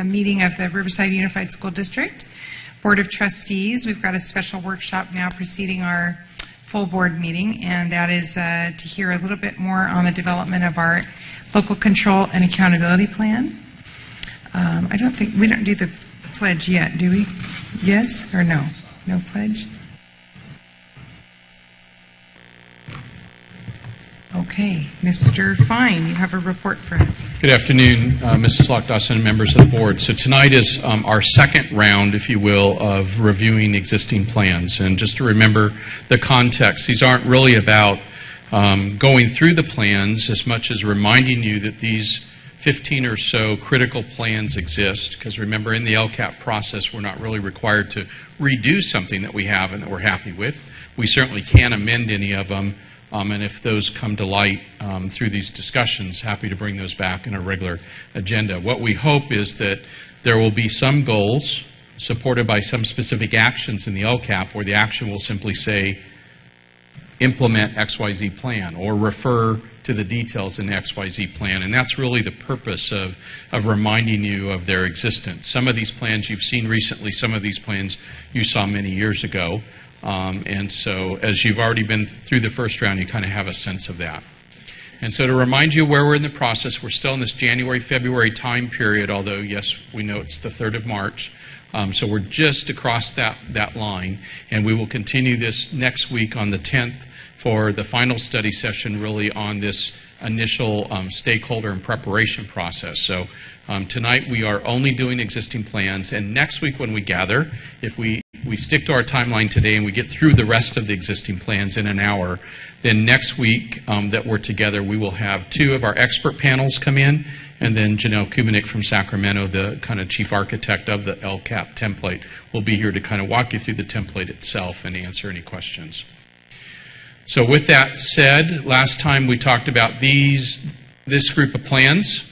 meeting of the Riverside Unified School District Board of Trustees. We've got a special workshop now preceding our full board meeting, and that is to hear a little bit more on the development of our local control and accountability plan. I don't think, we don't do the pledge yet, do we? Yes or no? No pledge? Okay. Mr. Fine, you have a report for us. Good afternoon, Mrs. Lockdawson and members of the board. So tonight is our second round, if you will, of reviewing existing plans. And just to remember the context, these aren't really about going through the plans as much as reminding you that these 15 or so critical plans exist. Because remember, in the LCAP process, we're not really required to redo something that we have and that we're happy with. We certainly can amend any of them. And if those come to light through these discussions, happy to bring those back in a regular agenda. What we hope is that there will be some goals supported by some specific actions in the LCAP where the action will simply say, implement XYZ plan, or refer to the details in the XYZ plan. And that's really the purpose of reminding you of their existence. Some of these plans you've seen recently, some of these plans you saw many years ago. And so as you've already been through the first round, you kind of have a sense of that. And so to remind you where we're in the process, we're still in this January, February time period, although, yes, we know it's the 3rd of March. So we're just across that line. And we will continue this next week on the 10th for the final study session, really on this initial stakeholder and preparation process. So tonight we are only doing existing plans. And next week when we gather, if we stick to our timeline today and we get through the rest of the existing plans in an hour, then next week that we're together, we will have 2 of our expert panels come in, and then Janelle Kumanik from Sacramento, the kind of chief architect of the LCAP template, will be here to kind of walk you through the template itself and answer any questions. So with that said, last time we talked about this group of plans.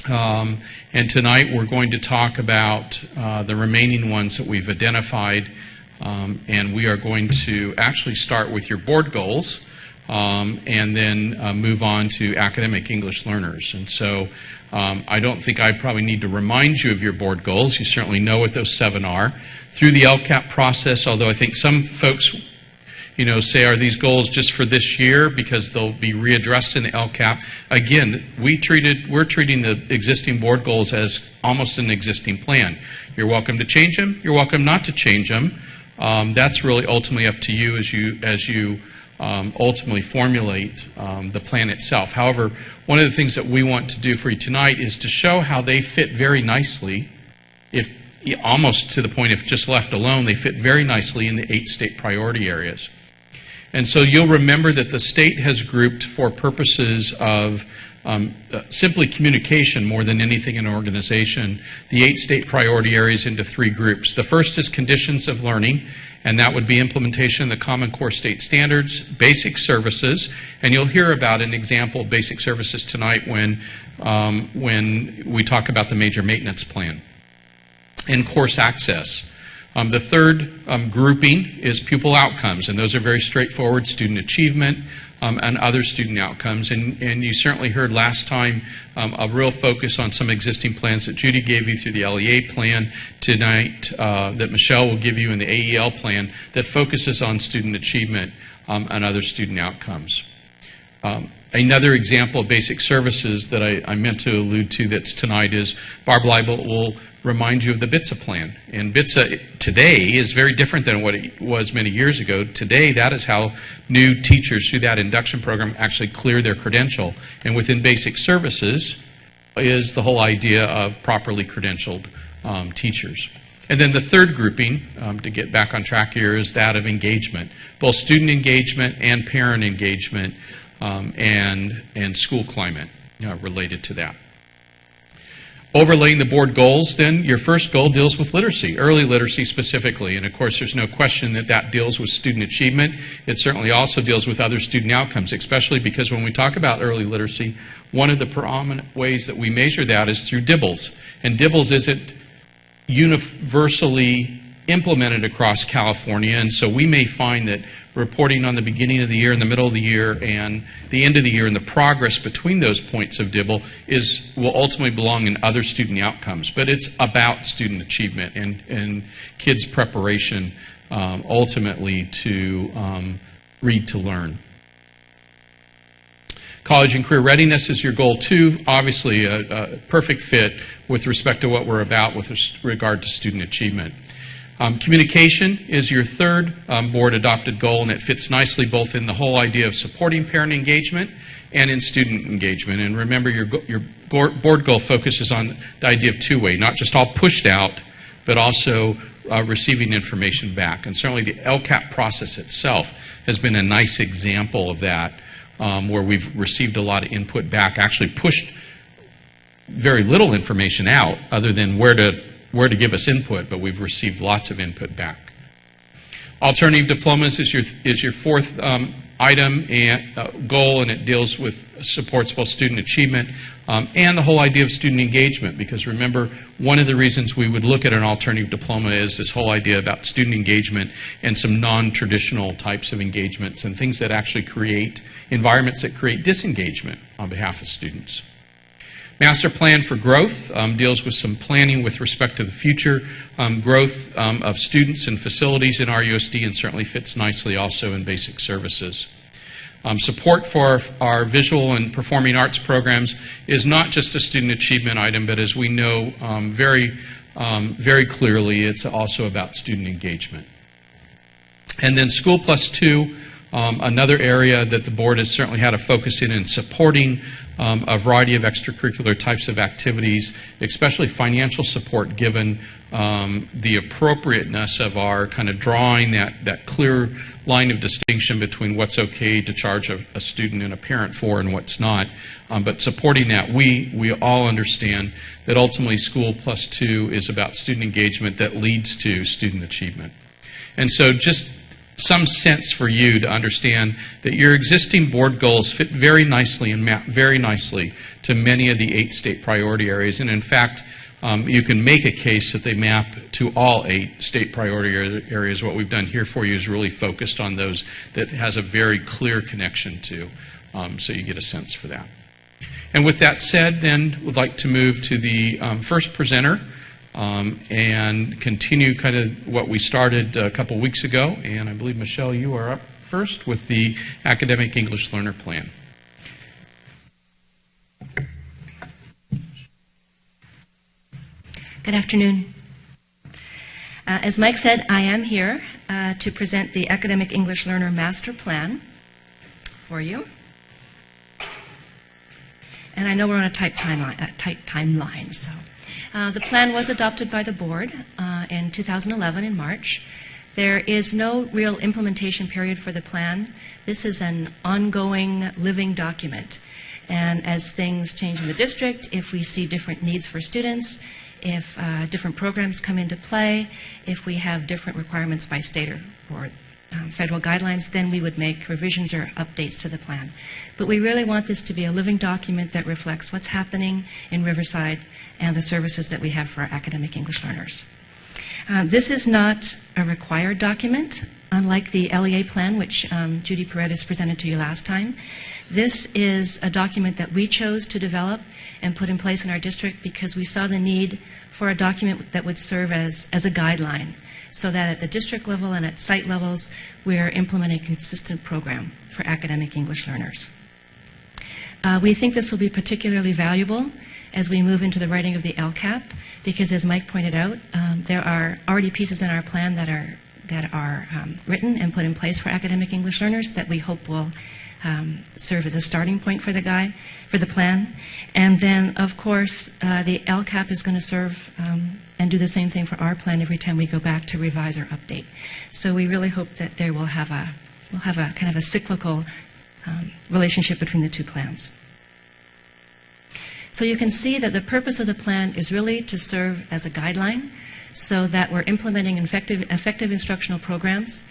And tonight we're going to talk about the remaining ones that we've identified, and we are going to actually start with your board goals and then move on to academic English learners. And so I don't think I probably need to remind you of your board goals. You certainly know what those 7 are. Through the LCAP process, although I think some folks say, are these goals just for this year because they'll be readdressed in the LCAP? Again, we're treating the existing board goals as almost an existing plan. You're welcome to change them. You're welcome not to change them. That's really ultimately up to you as you ultimately formulate the plan itself. However, one of the things that we want to do for you tonight is to show how they fit very nicely, almost to the point if just left alone, they fit very nicely in the 8 state priority areas. And so you'll remember that the state has grouped, for purposes of simply communication more than anything in an organization, the 8 state priority areas into 3 groups. The first is conditions of learning, and that would be implementation of the Common Core State Standards, basic services, and you'll hear about an example of basic services tonight when we talk about the major maintenance plan. And course access. The third grouping is pupil outcomes, and those are very straightforward: student achievement and other student outcomes. And you certainly heard last time a real focus on some existing plans that Judy gave you through the LEA plan tonight, that Michelle will give you in the AEL plan, that focuses on student achievement and other student outcomes. Another example of basic services that I meant to allude to that's tonight is Barb Leibel will remind you of the BITSA plan. And BITSA today is very different than what it was many years ago. Today, that is how new teachers through that induction program actually clear their credential. And within basic services is the whole idea of properly credentialed teachers. And then the third grouping, to get back on track here, is that of engagement, both student engagement and parent engagement, and school climate related to that. Overlaying the board goals, then, your first goal deals with literacy, early literacy specifically. And of course, there's no question that that deals with student achievement. It certainly also deals with other student outcomes, especially because when we talk about early literacy, one of the prominent ways that we measure that is through DIBELS. And DIBELS isn't universally implemented across California, and so we may find that reporting on the beginning of the year and the middle of the year and the end of the year, and the progress between those points of DIBEL will ultimately belong in other student outcomes. But it's about student achievement and kids' preparation ultimately to read to learn. College and career readiness is your goal too. Obviously a perfect fit with respect to what we're about with regard to student achievement. Communication is your third board adopted goal, and it fits nicely both in the whole idea of supporting parent engagement and in student engagement. And remember, your board goal focuses on the idea of two-way, not just all pushed out, but also receiving information back. And certainly the LCAP process itself has been a nice example of that, where we've received a lot of input back, actually pushed very little information out other than where to give us input, but we've received lots of input back. Alternative diplomas is your fourth item and goal, and it deals with supports both student achievement and the whole idea of student engagement, because remember, one of the reasons we would look at an alternative diploma is this whole idea about student engagement and some non-traditional types of engagements and things that actually create environments that create disengagement on behalf of students. Master Plan for Growth deals with some planning with respect to the future growth of students and facilities in RUSD, and certainly fits nicely also in basic services. Support for our visual and performing arts programs is not just a student achievement item, but as we know very clearly, it's also about student engagement. And then School Plus 2, another area that the board has certainly had a focus in supporting a variety of extracurricular types of activities, especially financial support, given the appropriateness of our kind of drawing that clear line of distinction between what's okay to charge a student and a parent for and what's not. But supporting that, we all understand that ultimately School Plus 2 is about student engagement that leads to student achievement. And so just some sense for you to understand that your existing board goals fit very nicely and map very nicely to many of the 8 state priority areas. And in fact, you can make a case that they map to all 8 state priority areas. What we've done here for you is really focused on those that has a very clear connection to, so you get a sense for that. And with that said, then we'd like to move to the first presenter and continue kind of what we started a couple weeks ago. And I believe, Michelle, you are up first with the Academic English Learner Plan. Good afternoon. As Mike said, I am here to present the Academic English Learner Master Plan for you. And I know we're on a tight timeline, so. The plan was adopted by the board in 2011 in March. There is no real implementation period for the plan. This is an ongoing living document. And as things change in the district, if we see different needs for students, if different programs come into play, if we have different requirements by state or federal guidelines, then we would make revisions or updates to the plan. But we really want this to be a living document that reflects what's happening in Riverside and the services that we have for our academic English learners. This is not a required document, unlike the LEA plan, which Judy Paredes presented to you last time. This is a document that we chose to develop and put in place in our district because we saw the need for a document that would serve as a guideline, so that at the district level and at site levels, we're implementing a consistent program for academic English learners. We think this will be particularly valuable as we move into the writing of the LCAP, because as Mike pointed out, there are already pieces in our plan that are written and put in place for academic English learners that we hope will serve as a starting point for the plan. And then, of course, the LCAP is going to serve and do the same thing for our plan every time we go back to revise or update. So we really hope that there we'll have a kind of a cyclical relationship between the two plans. So you can see that the purpose of the plan is really to serve as a guideline so that we're implementing effective instructional programs,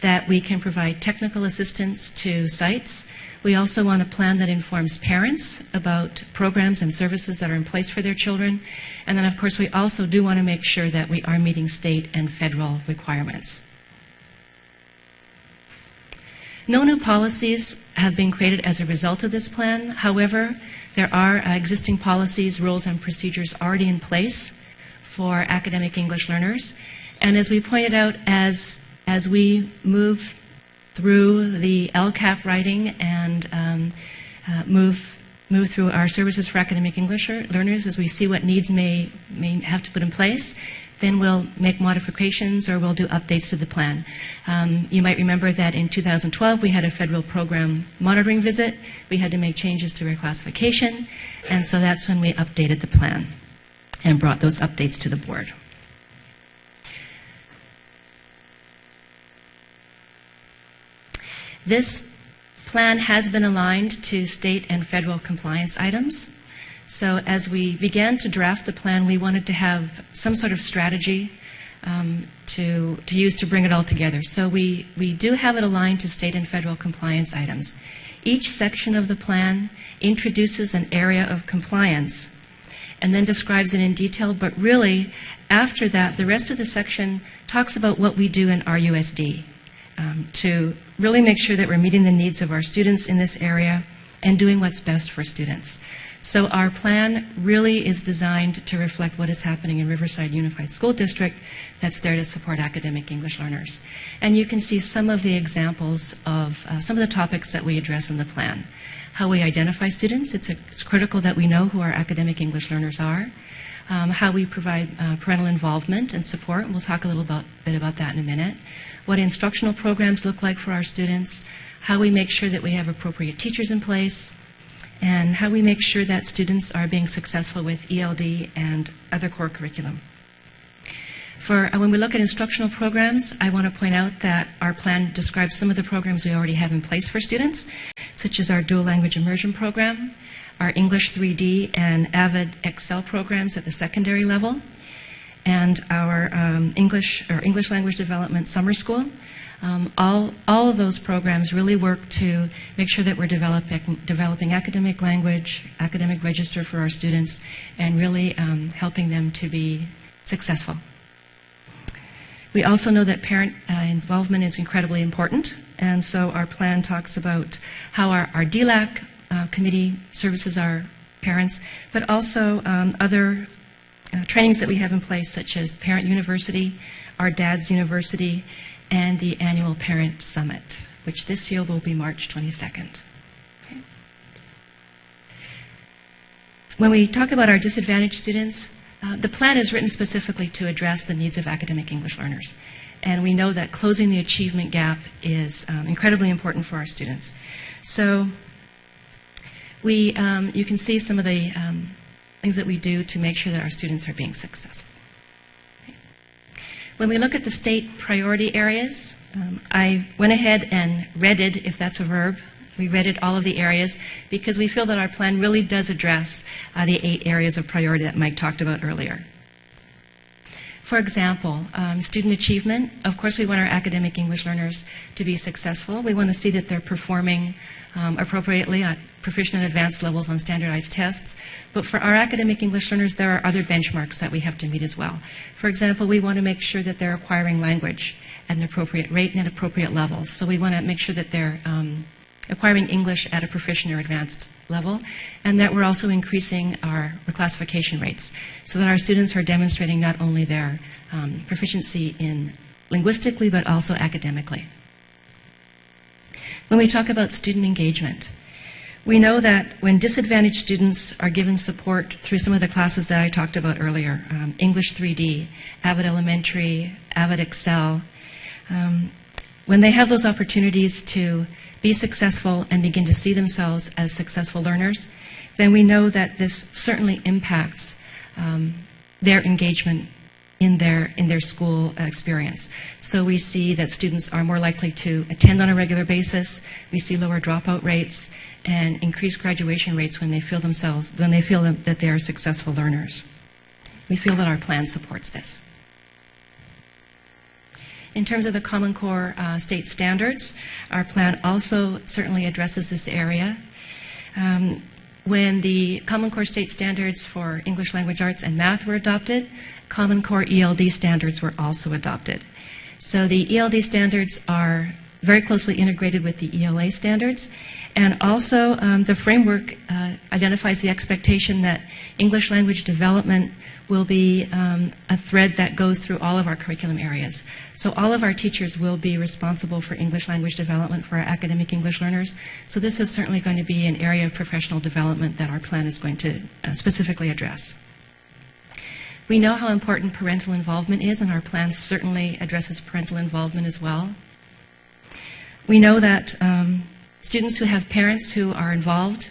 that we can provide technical assistance to sites. We also want a plan that informs parents about programs and services that are in place for their children. And then, of course, we also do want to make sure that we are meeting state and federal requirements. No new policies have been created as a result of this plan. However, there are existing policies, rules, and procedures already in place for academic English learners. And as we pointed out, as we move through the LCAP writing and move through our services for academic English learners, as we see what needs may have to put in place, then we'll make modifications or we'll do updates to the plan. You might remember that in 2012 we had a federal program monitoring visit. We had to make changes to reclassification, and so that's when we updated the plan and brought those updates to the board. This plan has been aligned to state and federal compliance items. So as we began to draft the plan, we wanted to have some sort of strategy to use to bring it all together. So we do have it aligned to state and federal compliance items. Each section of the plan introduces an area of compliance and then describes it in detail, but really, after that, the rest of the section talks about what we do in RUSD to really make sure that we're meeting the needs of our students in this area and doing what's best for students. So our plan really is designed to reflect what is happening in Riverside Unified School District that's there to support academic English learners. And you can see some of the examples of some of the topics that we address in the plan. How we identify students, it's critical that we know who our academic English learners are. How we provide parental involvement and support, and we'll talk a little bit about that in a minute. What instructional programs look like for our students, how we make sure that we have appropriate teachers in place, and how we make sure that students are being successful with ELD and other core curriculum. When we look at instructional programs, I want to point out that our plan describes some of the programs we already have in place for students, such as our dual language immersion program, our English 3D and AVID Excel programs at the secondary level, and our English language development summer school. All of those programs really work to make sure that we're developing academic language, academic register for our students, and really helping them to be successful. We also know that parent involvement is incredibly important, and so our plan talks about how our DLAC committee services our parents, but also other trainings that we have in place, such as Parent University, our Dad's University, and the annual Parent Summit, which this year will be March 22nd. Okay. When we talk about our disadvantaged students, the plan is written specifically to address the needs of academic English learners. And we know that closing the achievement gap is incredibly important for our students. So you can see some of the things that we do to make sure that our students are being successful. When we look at the state priority areas, I went ahead and redded, if that's a verb. We redded all of the areas because we feel that our plan really does address the 8 areas of priority that Mike talked about earlier. For example, student achievement. Of course, we want our academic English learners to be successful. We want to see that they're performing appropriately at proficient and advanced levels on standardized tests. But for our academic English learners, there are other benchmarks that we have to meet as well. For example, we want to make sure that they're acquiring language at an appropriate rate and at appropriate levels. So we want to make sure that they're acquiring English at a proficient or advanced level, and that we're also increasing our reclassification rates so that our students are demonstrating not only their proficiency in linguistically but also academically. When we talk about student engagement, we know that when disadvantaged students are given support through some of the classes that I talked about earlier, English 3D, AVID Elementary, AVID Excel, when they have those opportunities to be successful and begin to see themselves as successful learners, then we know that this certainly impacts their engagement in their school experience. So we see that students are more likely to attend on a regular basis. We see lower dropout rates and increased graduation rates when they feel that they are successful learners. We feel that our plan supports this. In terms of the Common Core state standards, our plan also certainly addresses this area. When the Common Core state standards for English language arts and math were adopted, Common Core ELD standards were also adopted. So the ELD standards are very closely integrated with the ELA standards. And also, the framework identifies the expectation that English language development will be a thread that goes through all of our curriculum areas. So all of our teachers will be responsible for English language development for our academic English learners. So this is certainly going to be an area of professional development that our plan is going to specifically address. We know how important parental involvement is, and our plan certainly addresses parental involvement as well. We know that students who have parents who are involved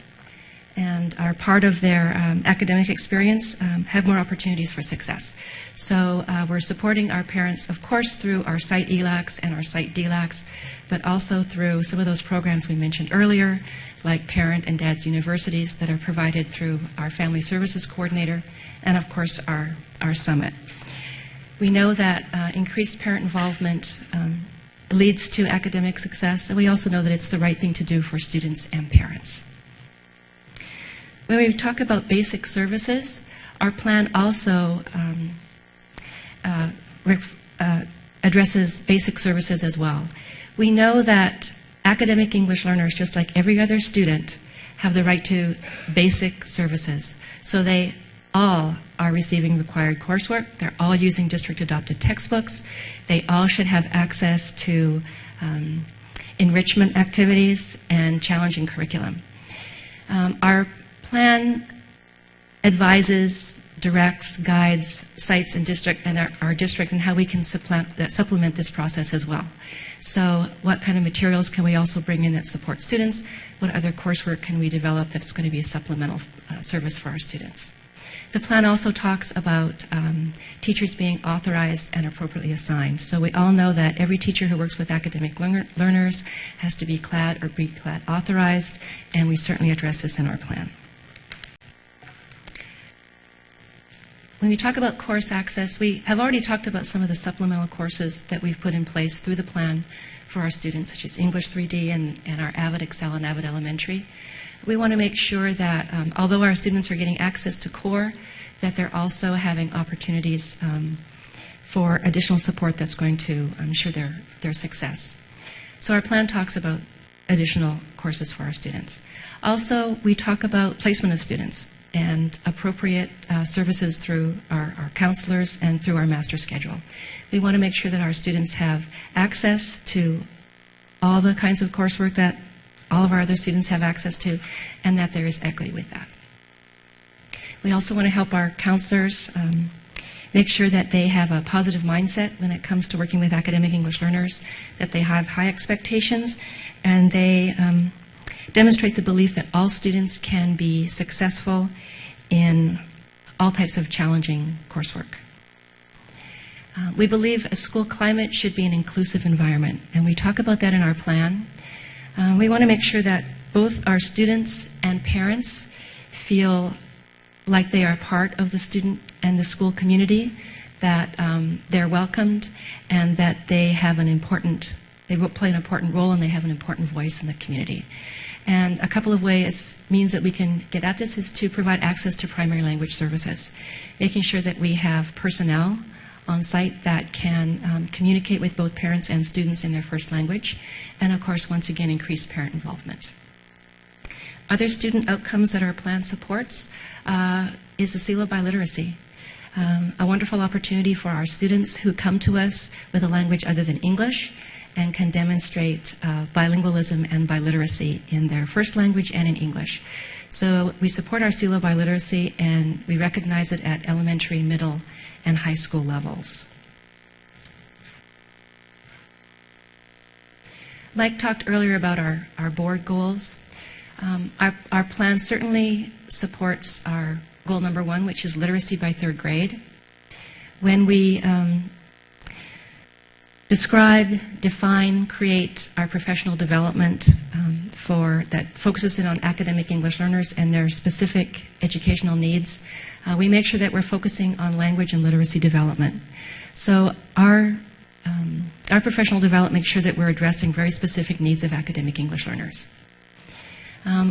and are part of their academic experience have more opportunities for success. So we're supporting our parents, of course, through our site ELACs and our site DLACs, but also through some of those programs we mentioned earlier, like Parent and Dad's Universities that are provided through our Family Services Coordinator, and of course our summit. We know that increased parent involvement leads to academic success, and we also know that it's the right thing to do for students and parents. When we talk about basic services, our plan also addresses basic services as well. We know that academic English learners, just like every other student, have the right to basic services. So they all are receiving required coursework. They're all using district-adopted textbooks. They all should have access to enrichment activities and challenging curriculum. Our plan advises, directs, guides sites and district and our district and how we can supplement this process as well. So what kind of materials can we also bring in that support students? What other coursework can we develop that's going to be a supplemental service for our students? The plan also talks about teachers being authorized and appropriately assigned. So we all know that every teacher who works with academic learners has to be CLAD or BCLAD authorized, and we certainly address this in our plan. When we talk about course access, we have already talked about some of the supplemental courses that we've put in place through the plan for our students, such as English 3D and our Avid Excel and Avid Elementary. We want to make sure that although our students are getting access to core, that they're also having opportunities for additional support that's going to ensure their success. So our plan talks about additional courses for our students. Also, we talk about placement of students and appropriate services through our counselors and through our master schedule. We want to make sure that our students have access to all the kinds of coursework that all of our other students have access to, and that there is equity with that. We also want to help our counselors make sure that they have a positive mindset when it comes to working with academic English learners, that they have high expectations, and they demonstrate the belief that all students can be successful in all types of challenging coursework. We believe a school climate should be an inclusive environment, and we talk about that in our plan. We want to make sure that both our students and parents feel like they are part of the student and the school community, that they're welcomed, and that they have they play an important role and they have an important voice in the community. And a couple of means that we can get at this is to provide access to primary language services, making sure that we have personnel on site that can communicate with both parents and students in their first language, and of course, once again, increase parent involvement. Other student outcomes that our plan supports is the seal of biliteracy. A wonderful opportunity for our students who come to us with a language other than English and can demonstrate bilingualism and biliteracy in their first language and in English. So we support our seal of biliteracy, and we recognize it at elementary, middle, and high school levels. Mike talked earlier about our board goals. Our plan certainly supports our goal number 1, which is literacy by 3rd grade. When we describe, define, create our professional development that focuses in on academic English learners and their specific educational needs, we make sure that we're focusing on language and literacy development. So our professional development makes sure that we're addressing very specific needs of academic English learners.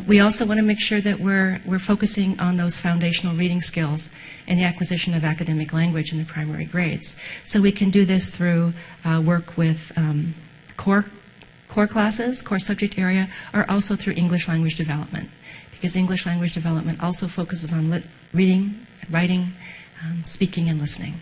We also want to make sure that we're focusing on those foundational reading skills and the acquisition of academic language in the primary grades. So we can do this through work with core core classes, core subject area, are also through English language development, because English language development also focuses on reading, writing, speaking, and listening.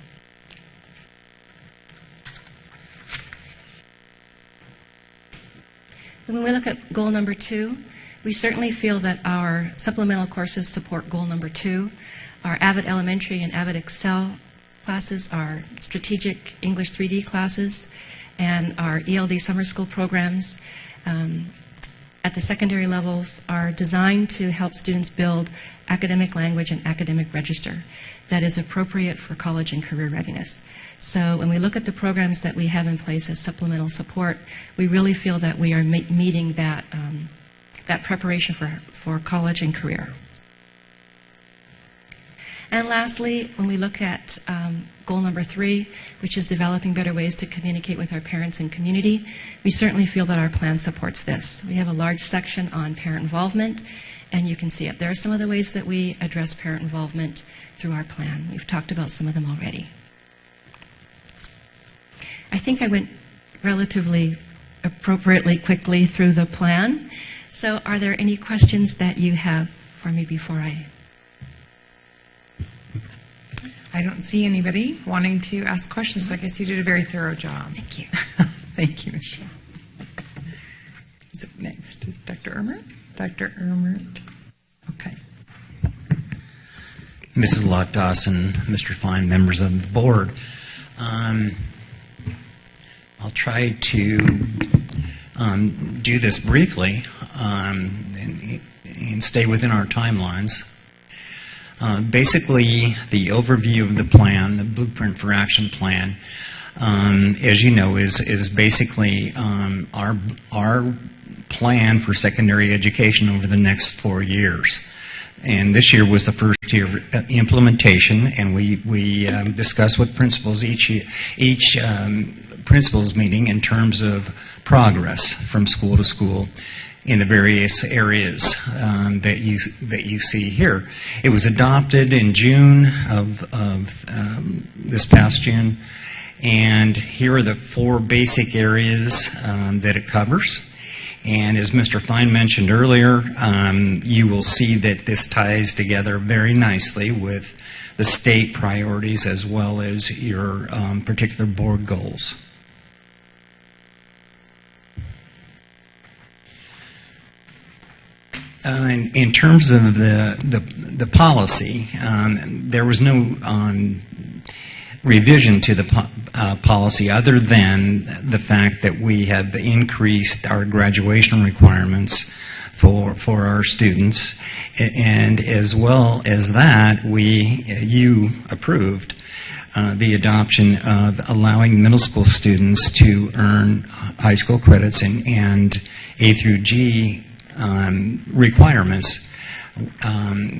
When we look at goal number 2, we certainly feel that our supplemental courses support goal number 2. Our Avid Elementary and Avid Excel classes, our strategic English 3D classes, and our ELD summer school programs at the secondary levels are designed to help students build academic language and academic register that is appropriate for college and career readiness. So when we look at the programs that we have in place as supplemental support, we really feel that we are meeting that, that preparation for college and career. And lastly, when we look at goal number 3, which is developing better ways to communicate with our parents and community, we certainly feel that our plan supports this. We have a large section on parent involvement, and you can see it. There are some of the ways that we address parent involvement through our plan. We've talked about some of them already. I think I went relatively appropriately quickly through the plan. So are there any questions that you have for me before I don't see anybody wanting to ask questions, so I guess you did a very thorough job. Thank you. Thank you, Michelle. Who's up next? Is Dr. Ermert? Dr. Ermert. Okay. Mrs. Lock-Dawson, Mr. Fine, members of the board. I'll try to do this briefly and stay within our timelines. Basically, the overview of the plan, the Blueprint for Action plan, as you know, is basically our plan for secondary education over the next 4 years. And this year was the first year of implementation, and we discussed with principals each principals meeting in terms of progress from school to school in the various areas that you see here. It was adopted in June of this past June, and here are the 4 basic areas that it covers. And as Mr. Fine mentioned earlier, you will see that this ties together very nicely with the state priorities as well as your particular board goals. In terms of the policy, there was no revision to the policy other than the fact that we have increased our graduation requirements for our students, and as well as that, you approved the adoption of allowing middle school students to earn high school credits and A through G requirements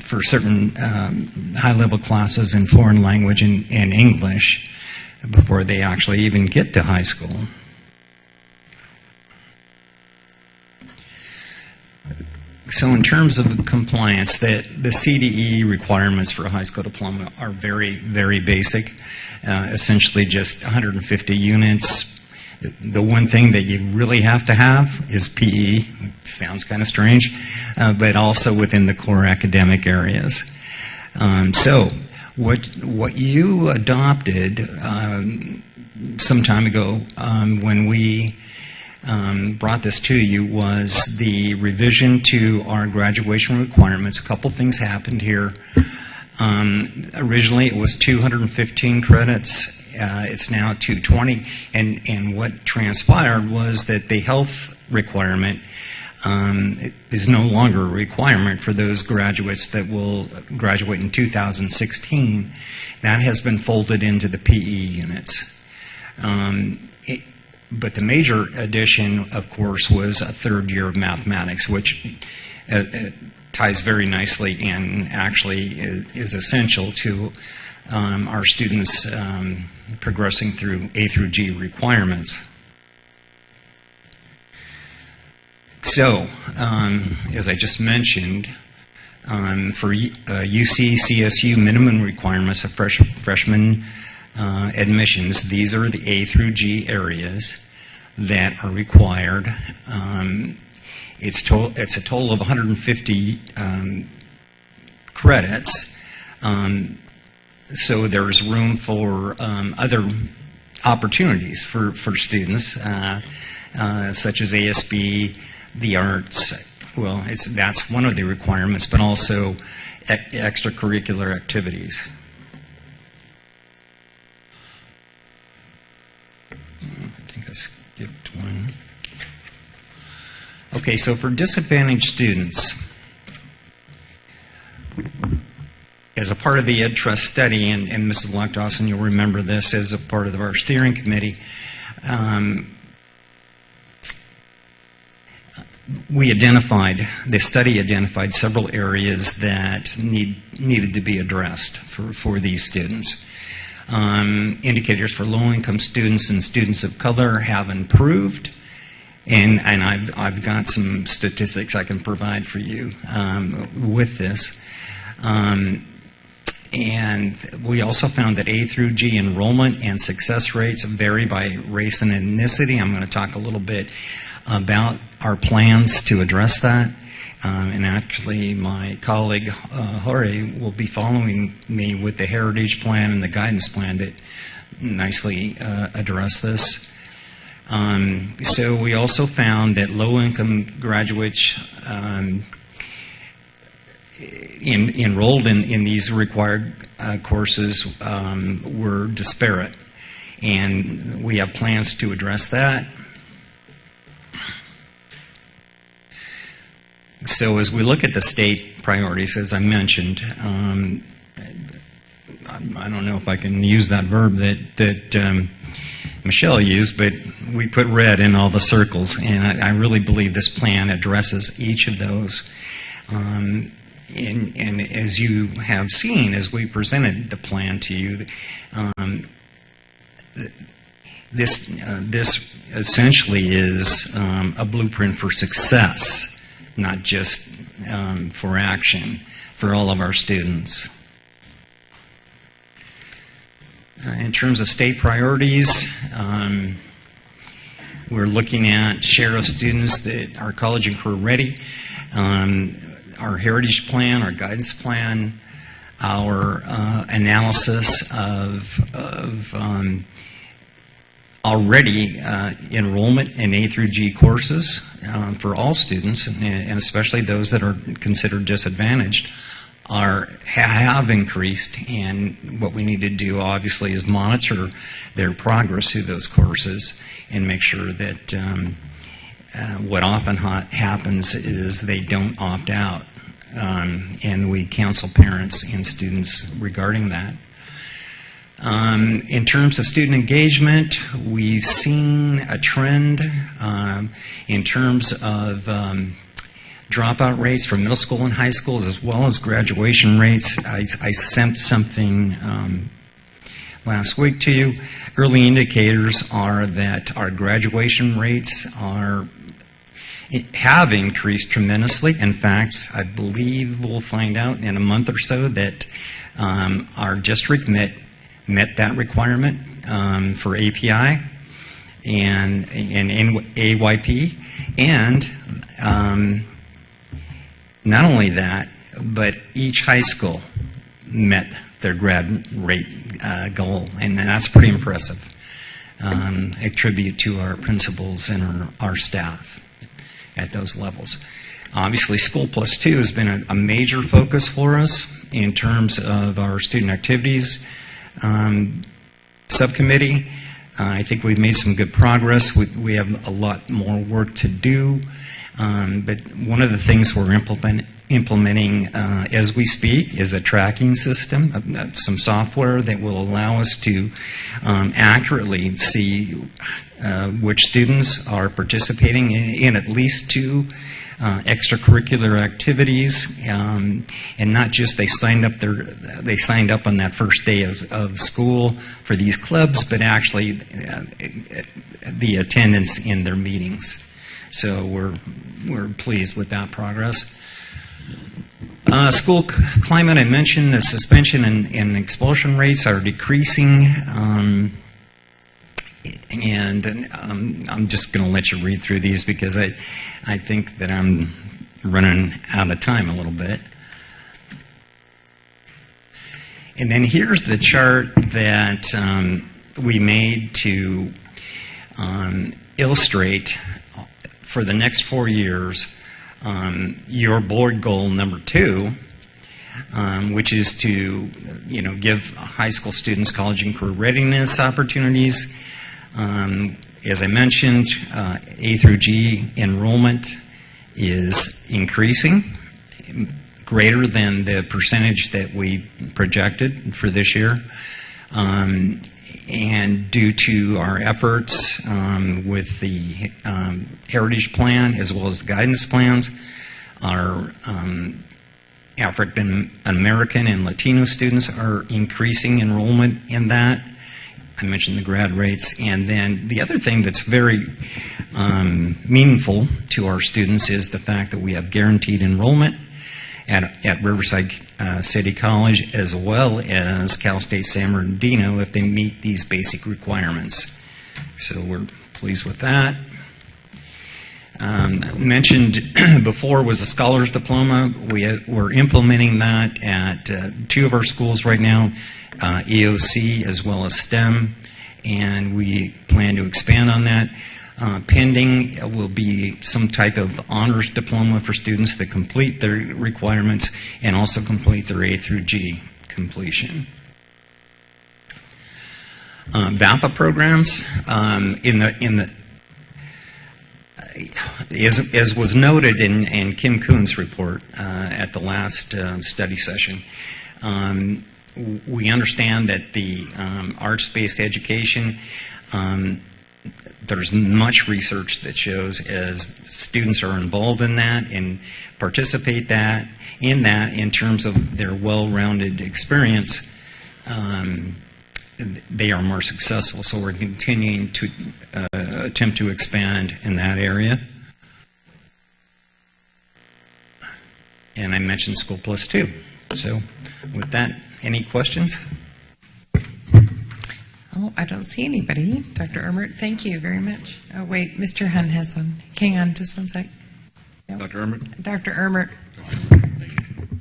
for certain high-level classes in foreign language and English before they actually even get to high school. So in terms of compliance, the CDE requirements for a high school diploma are very, very basic, essentially just 150 units. The one thing that you really have to have is PE. Sounds kind of strange, but also within the core academic areas. So what you adopted some time ago when we brought this to you was the revision to our graduation requirements. A couple things happened here. Originally it was 215 credits. It's now 220, and what transpired was that the health requirement is no longer a requirement for those graduates that will graduate in 2016. That has been folded into the PE units. But the major addition, of course, was a third year of mathematics, which ties very nicely and actually is essential to our students progressing through A through G requirements. So, as I just mentioned, for UC, CSU minimum requirements of freshman admissions, these are the A through G areas. that are required. It's a total of 150 credits. So there's room for other opportunities for students, such as ASB, the arts. Well, that's one of the requirements, but also extracurricular activities. I think I skipped one. Okay, so for disadvantaged students, as a part of the Ed Trust study, and Mrs. Lock-Dawson, you'll remember this as a part of our steering committee, the study identified several areas that needed to be addressed for these students. Indicators for low-income students and students of color have improved, and I've got some statistics I can provide for you with this. And we also found that A through G enrollment and success rates vary by race and ethnicity. I'm going to talk a little bit about our plans to address that. And actually, my colleague, Jorge, will be following me with the Heritage Plan and the Guidance Plan that nicely address this. So we also found that low-income graduates enrolled in these required courses were disparate, and we have plans to address that. So as we look at the state priorities, as I mentioned, I don't know if I can use that verb that Michelle used, but we put red in all the circles, and I really believe this plan addresses each of those. And as you have seen, as we presented the plan to you, this essentially is a blueprint for success, not just for action for all of our students. In terms of state priorities, we're looking at share of students that are college and career ready, our heritage plan, our guidance plan, our analysis of already enrollment in A through G courses for all students, and especially those that are considered disadvantaged, have increased. And what we need to do, obviously, is monitor their progress through those courses and make sure that what often happens is they don't opt out. And we counsel parents and students regarding that. In terms of student engagement, we've seen a trend in terms of dropout rates for middle school and high schools, as well as graduation rates. I sent something last week to you. Early indicators are that our graduation rates have increased tremendously. In fact, I believe we'll find out in a month or so that our district met that requirement for API and AYP, and not only that, but each high school met their grad rate goal, and that's pretty impressive. A tribute to our principals and our staff at those levels. Obviously, School Plus 2 has been a major focus for us in terms of our student activities subcommittee. I think we've made some good progress. We have a lot more work to do, but one of the things we're implementing as we speak is a tracking system, some software that will allow us to accurately see which students are participating in at least 2 extracurricular activities, and not just they signed up on that first day of school for these clubs, but actually the attendance in their meetings. So we're pleased with that progress. School climate, I mentioned the suspension and expulsion rates are decreasing, And I'm just going to let you read through these because I think that I'm running out of time a little bit. And then here's the chart that we made to illustrate for the next 4 years your board goal number 2, which is to give high school students college and career readiness opportunities. As I mentioned, A through G enrollment is increasing, greater than the percentage that we projected for this year. And due to our efforts with the Heritage Plan as well as the guidance plans, our African American and Latino students are increasing enrollment in that. I mentioned the grad rates. And then the other thing that's very meaningful to our students is the fact that we have guaranteed enrollment at Riverside City College as well as Cal State San Bernardino if they meet these basic requirements. So we're pleased with that. Mentioned before was a Scholars Diploma. We're implementing that at 2 of our schools right now, EOC as well as STEM, and we plan to expand on that. Pending will be some type of honors diploma for students that complete their requirements and also complete their A through G completion. VAPA programs as was noted in Kim Kuhn's report at the last study session. We understand that the arts-based education, there's much research that shows as students are involved in that and participate in terms of their well-rounded experience, they are more successful. So we're continuing to attempt to expand in that area. And I mentioned School Plus 2. So with that, any questions? Oh, I don't see anybody. Dr. Ermert, thank you very much. Oh, wait, Mr. Hun has one. Hang on just one sec. Yep. Dr. Ermert? Dr. Ermert.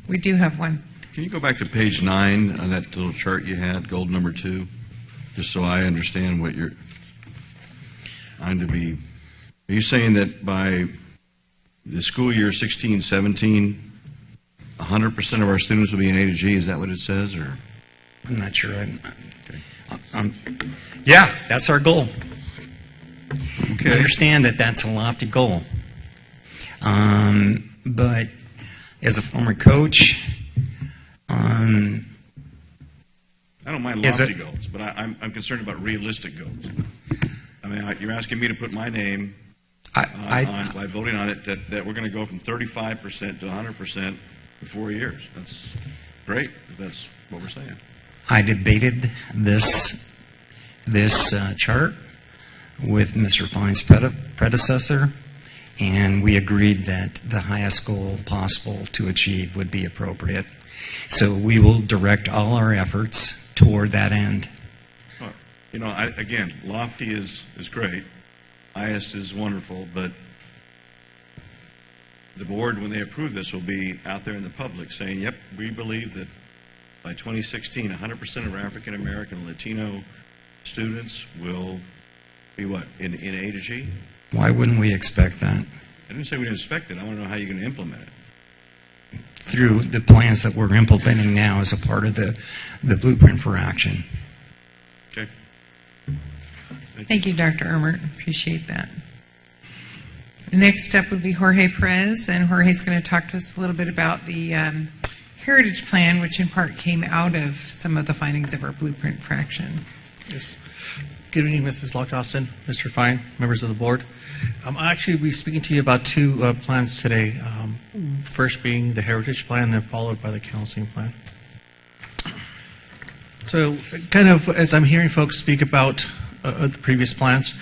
We do have one. Can you go back to page 9 on that little chart you had, goal number 2, just so I understand what you're trying to be. Are you saying that by the school year 16-17, 100% of our students will be in A to G? Is that what it says? Or I'm not sure. Yeah, that's our goal. Okay. I understand that that's a lofty goal. But as a former coach, I don't mind lofty goals, but I'm concerned about realistic goals. I mean, you're asking me to put my name by voting on it that we're going to go from 35% to 100% in 4 years. That's great if that's what we're saying. I debated this chart with Mr. Fine's predecessor, and we agreed that the highest goal possible to achieve would be appropriate. So we will direct all our efforts toward that end. Well, again, lofty is great. Highest is wonderful, but the board, when they approve this, will be out there in the public saying, yep, we believe that by 2016, 100% of our African American and Latino students will be what? In A to G? Why wouldn't we expect that? I didn't say we didn't expect it. I want to know how you're going to implement it. Through the plans that we're implementing now as a part of the blueprint for action. Okay. Thank you, Dr. Ermert. Appreciate that. The next step would be Jorge Perez, and Jorge's going to talk to us a little bit about the Heritage Plan, which in part came out of some of the findings of our blueprint for action. Yes. Good evening, Mrs. Lockdawson, Mr. Fine, members of the board. I'll actually be speaking to you about 2 plans today. First being the Heritage Plan, then followed by the Counseling Plan. So kind of as I'm hearing folks speak about the previous plans,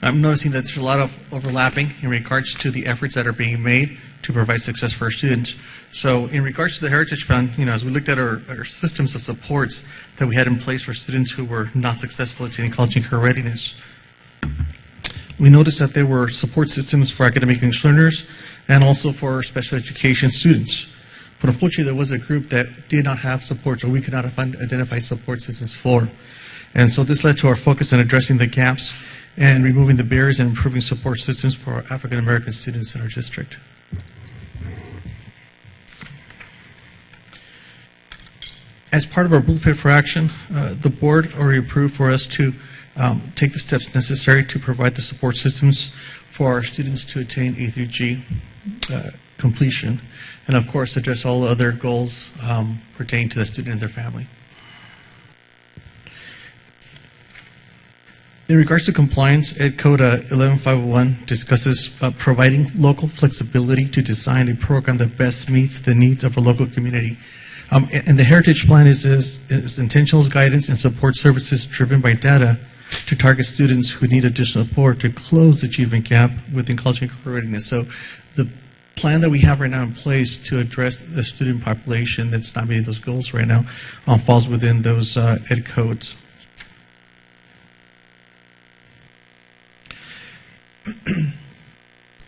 I'm noticing that there's a lot of overlapping in regards to the efforts that are being made to provide success for our students. So in regards to the Heritage Plan, as we looked at our systems of supports that we had in place for students who were not successful attaining college and career readiness, we noticed that there were support systems for academic English learners and also for special education students. But unfortunately, there was a group that did not have support, or we could not identify support systems for. And so this led to our focus on addressing the gaps and removing the barriers and improving support systems for our African American students in our district. As part of our blueprint for action, the board already approved for us to take the steps necessary to provide the support systems for our students to attain A through G completion, and of course address all other goals pertaining to the student and their family. In regards to compliance, Ed Code 11501 discusses providing local flexibility to design a program that best meets the needs of a local community. And the Heritage Plan is intentional guidance and support services driven by data to target students who need additional support to close the achievement gap within college and career readiness. So the plan that we have right now in place to address the student population that's not meeting those goals right now falls within those Ed codes.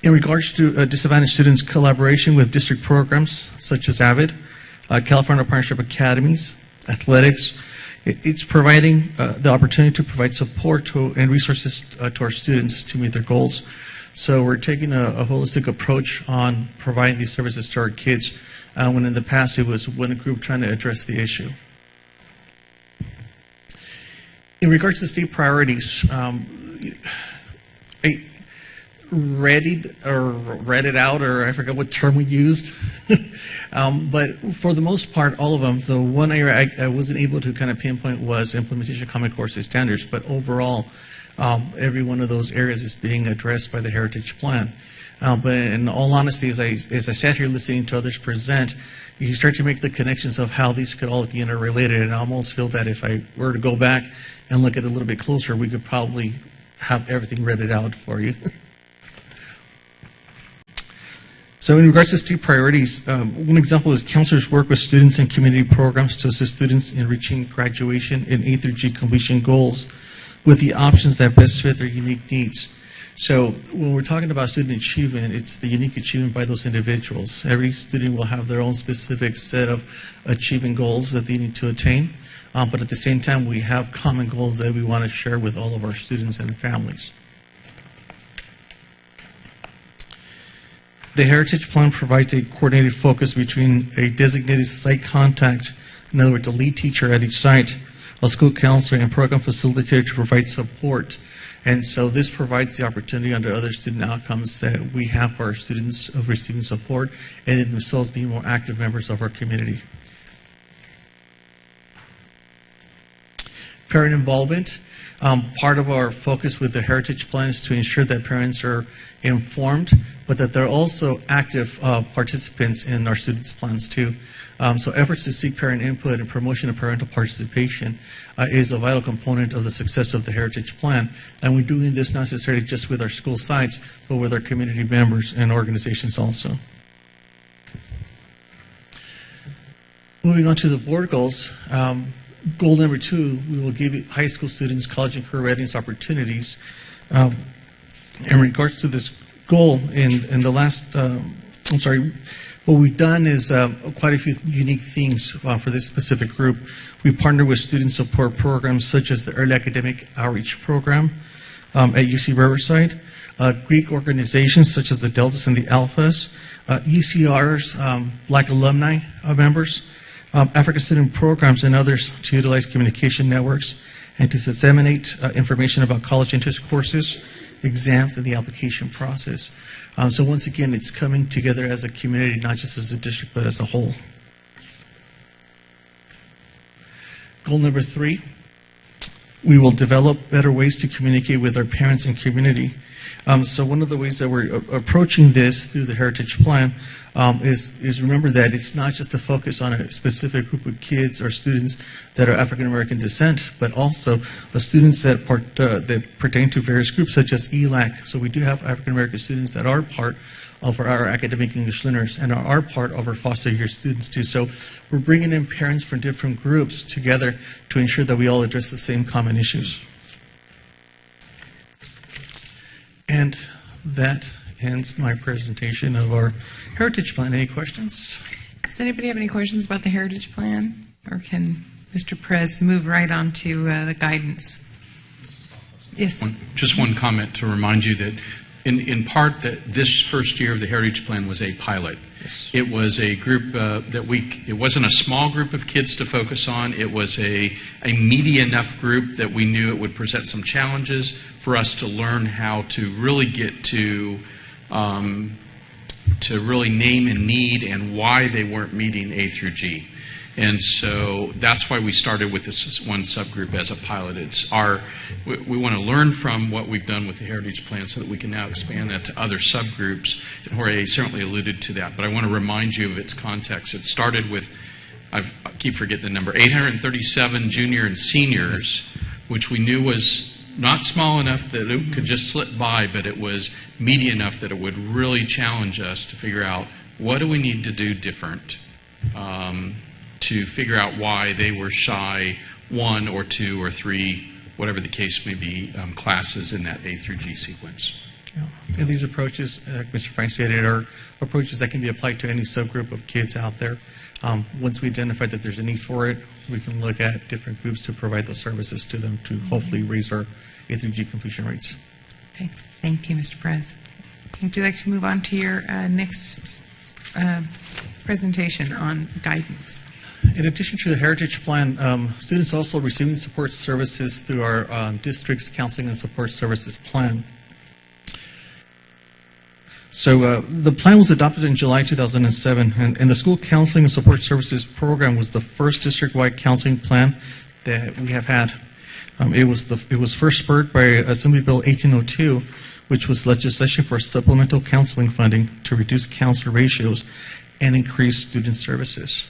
In regards to disadvantaged students, collaboration with district programs such as AVID, California Partnership Academies, athletics, it's providing the opportunity to provide support and resources to our students to meet their goals. So we're taking a holistic approach on providing these services to our kids, when in the past it was one group trying to address the issue. In regards to state priorities, I read it out, or I forgot what term we used. But for the most part, all of them, the one area I wasn't able to kind of pinpoint was implementation of Common Core State standards. But overall, every one of those areas is being addressed by the Heritage Plan. But in all honesty, as I sat here listening to others present, you start to make the connections of how these could all be interrelated. And I almost feel that if I were to go back and look at it a little bit closer, we could probably have everything read it out for you. So in regards to state priorities, one example is counselors work with students in community programs to assist students in reaching graduation and A through G completion goals with the options that best fit their unique needs. So when we're talking about student achievement, it's the unique achievement by those individuals. Every student will have their own specific set of achievement goals that they need to attain, but at the same time we have common goals that we want to share with all of our students and families. The Heritage Plan provides a coordinated focus between a designated site contact, in other words, a lead teacher at each site, a school counselor, and program facilitator to provide support. And so this provides the opportunity under other student outcomes that we have for our students of receiving support and in themselves being more active members of our community. Parent involvement. Part of our focus with the Heritage Plan is to ensure that parents are informed, but that they're also active participants in our students' plans too. So efforts to seek parent input and promotion of parental participation is a vital component of the success of the Heritage Plan. And we're doing this not necessarily just with our school sites, but with our community members and organizations also. Moving on to the board goals. Goal number 2, we will give high school students college and career readiness opportunities. In regards to this goal, in the last, what we've done is quite a few unique things for this specific group. We partner with student support programs such as the Early Academic Outreach Program at UC Riverside, Greek organizations such as the Deltas and the Alphas, UCR's Black alumni members, African student programs, and others to utilize communication networks and to disseminate information about college entrance courses, exams, and the application process. So once again, it's coming together as a community, not just as a district, but as a whole. Goal number 3, we will develop better ways to communicate with our parents and community. So one of the ways that we're approaching this through the Heritage Plan is remember that it's not just a focus on a specific group of kids or students that are African American descent, but also the students that pertain to various groups such as ELAC. So we do have African American students that are part of our academic English learners and are part of our foster year students too. So we're bringing in parents from different groups together to ensure that we all address the same common issues. And that ends my presentation of our Heritage Plan. Any questions? Does anybody have any questions about the Heritage Plan? Or can Mr. Perez move right on to the guidance? Yes. Just one comment to remind you that in part that this first year of the Heritage Plan was a pilot. Yes. It was a group it wasn't a small group of kids to focus on. It was a meaty enough group that we knew it would present some challenges for us to learn how to really get to really name a need and why they weren't meeting A through G. And so that's why we started with this one subgroup as a pilot. We want to learn from what we've done with the Heritage Plan so that we can now expand that to other subgroups. And Jorge certainly alluded to that, but I want to remind you of its context. It started with, I keep forgetting the number, 837 junior and seniors, which we knew was not small enough that it could just slip by, but it was meaty enough that it would really challenge us to figure out what do we need to do different to figure out why they were shy 1 or 2 or 3, whatever the case may be, classes in that A through G sequence. Yeah. And these approaches, like Mr. Frank stated, are approaches that can be applied to any subgroup of kids out there. Once we identify that there's a need for it, we can look at different groups to provide those services to them to hopefully raise our A through G completion rates. Okay. Thank you, Mr. Perez. Would you like to move on to your next presentation on guidance? In addition to the Heritage Plan, students also receiving support services through our district's counseling and support services plan. So the plan was adopted in July 2007, and the school counseling and support services program was the first district-wide counseling plan that we have had. It was first spurred by Assembly Bill 1802, which was legislation for supplemental counseling funding to reduce counselor ratios and increase student services.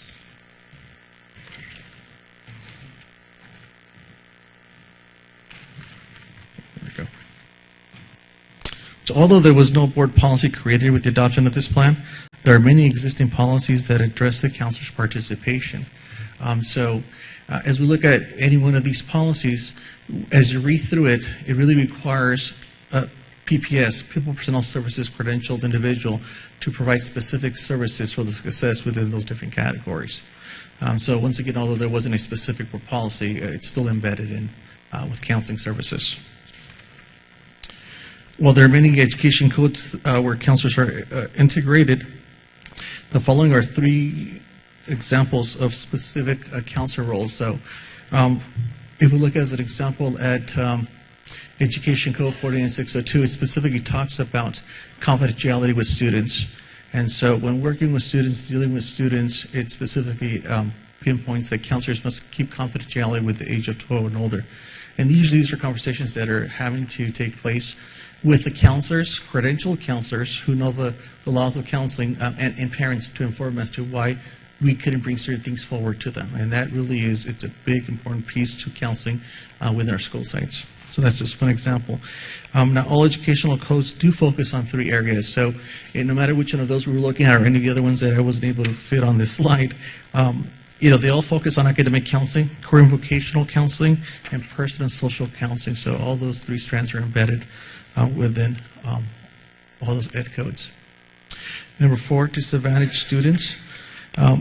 So although there was no board policy created with the adoption of this plan, there are many existing policies that address the counselor's participation. As we look at any one of these policies, as you read through it, it really requires PPS, People Personnel Services Credentialed Individual, to provide specific services for the success within those different categories. So once again, although there wasn't a specific policy, it's still embedded in with counseling services. While there are many education codes where counselors are integrated, the following are 3 examples of specific counselor roles. So if we look as an example at Education Code 49602, it specifically talks about confidentiality with students. And so when working with students, dealing with students, it specifically pinpoints that counselors must keep confidentiality with the age of 12 and older. And usually these are conversations that are having to take place with the counselors, credentialed counselors who know the laws of counseling, and parents to inform as to why we couldn't bring certain things forward to them. And that really it's a big, important piece to counseling within our school sites. So that's just one example. Now, all educational codes do focus on 3 areas. So no matter which one of those we were looking at or any of the other ones that I wasn't able to fit on this slide, they all focus on academic counseling, career and vocational counseling, and personal and social counseling. So all those 3 strands are embedded within all those ed codes. Number 4, disadvantaged students. I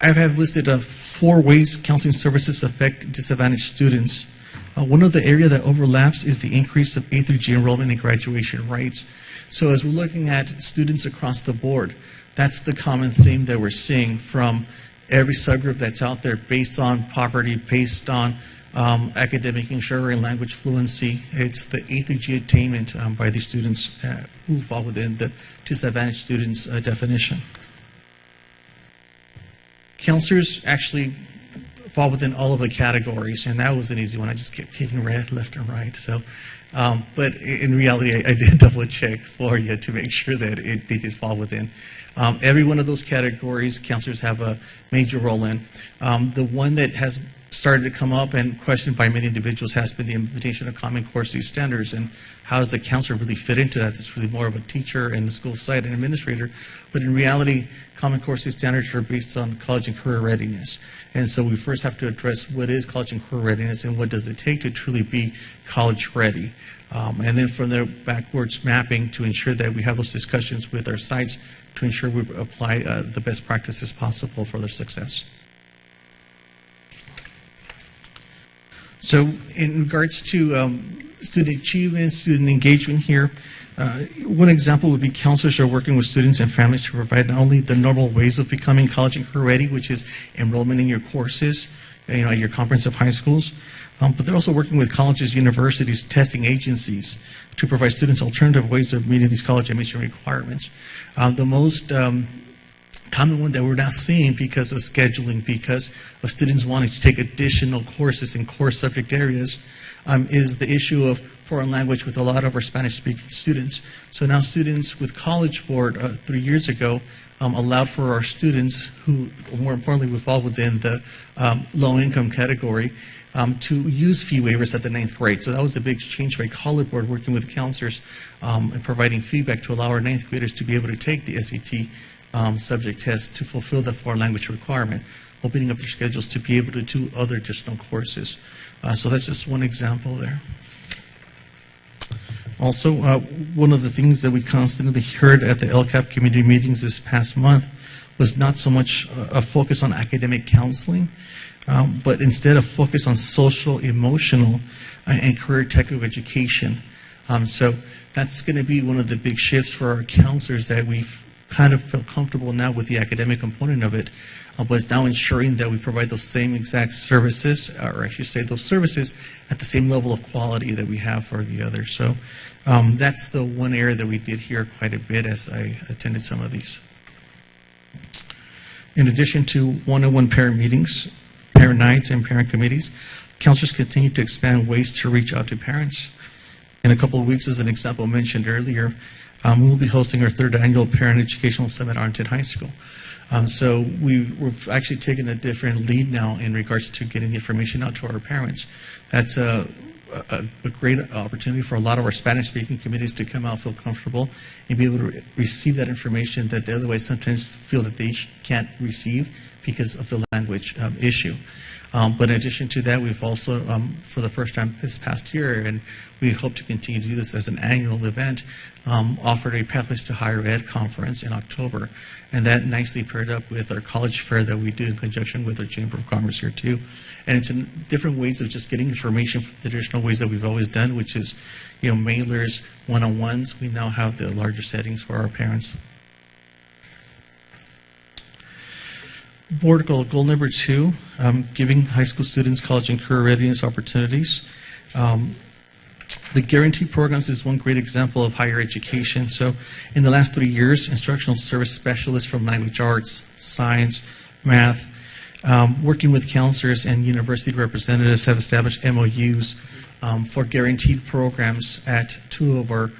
have listed 4 ways counseling services affect disadvantaged students. One of the area that overlaps is the increase of A through G enrollment and graduation rates. So as we're looking at students across the board, that's the common theme that we're seeing from every subgroup that's out there based on poverty, based on academic inquiry and language fluency. It's the A through G attainment by the students who fall within the disadvantaged students definition. Counselors actually fall within all of the categories, and that was an easy one. I just kept hitting red left and right. So, but in reality, I did double check for you to make sure that they did fall within. Every one of those categories, counselors have a major role in. The one that has started to come up and questioned by many individuals has been the implementation of Common Core C standards, and how does the counselor really fit into that? It's really more of a teacher and the school site and administrator, but in reality, Common Core C standards are based on college and career readiness. And so we first have to address what is college and career readiness and what does it take to truly be college ready. And then from there backwards mapping to ensure that we have those discussions with our sites to ensure we apply the best practices possible for their success. So in regards to student achievement, student engagement here, one example would be counselors are working with students and families to provide not only the normal ways of becoming college and career ready, which is enrollment in your courses, at your comprehensive high schools, but they're also working with colleges, universities, testing agencies to provide students alternative ways of meeting these college admission requirements. The most common one that we're now seeing because of scheduling, because of students wanting to take additional courses in core subject areas, is the issue of foreign language with a lot of our Spanish-speaking students. So now students with College Board 3 years ago allowed for our students who, more importantly, would fall within the low-income category to use fee waivers at the 9th grade. So that was a big change by College Board working with counselors and providing feedback to allow our 9th graders to be able to take the SAT subject test to fulfill the foreign language requirement, opening up their schedules to be able to do other additional courses. So that's just one example there. Also, one of the things that we constantly heard at the LCAP community meetings this past month was not so much a focus on academic counseling, but instead a focus on social, emotional, and career technical education. So that's going to be one of the big shifts for our counselors, that we've kind of feel comfortable now with the academic component of it, but it's now ensuring that we provide those same exact services, or I should say those services at the same level of quality that we have for the others. So that's the one area that we did hear quite a bit as I attended some of these. In addition to one-on-one parent meetings, parent nights, and parent committees, counselors continue to expand ways to reach out to parents. In a couple of weeks, as an example mentioned earlier, we will be hosting our 3rd annual Parent Educational Summit at Arlington High School. So we've actually taken a different lead now in regards to getting the information out to our parents. That's a great opportunity for a lot of our Spanish-speaking communities to come out, feel comfortable, and be able to receive that information that they otherwise sometimes feel that they can't receive because of the language issue. But in addition to that, we've also, for the first time this past year, and we hope to continue to do this as an annual event, offered a Pathways to Higher Ed conference in October. And that nicely paired up with our college fair that we do in conjunction with our Chamber of Commerce here too. And it's in different ways of just getting information from the traditional ways that we've always done, which is, mailers, one-on-ones. We now have the larger settings for our parents. Board goal number 2, giving high school students college and career readiness opportunities. The guarantee programs is one great example of higher education. So in the last 3 years, instructional service specialists from language arts, science, math, working with counselors and university representatives have established MOUs for guaranteed programs at 2 of our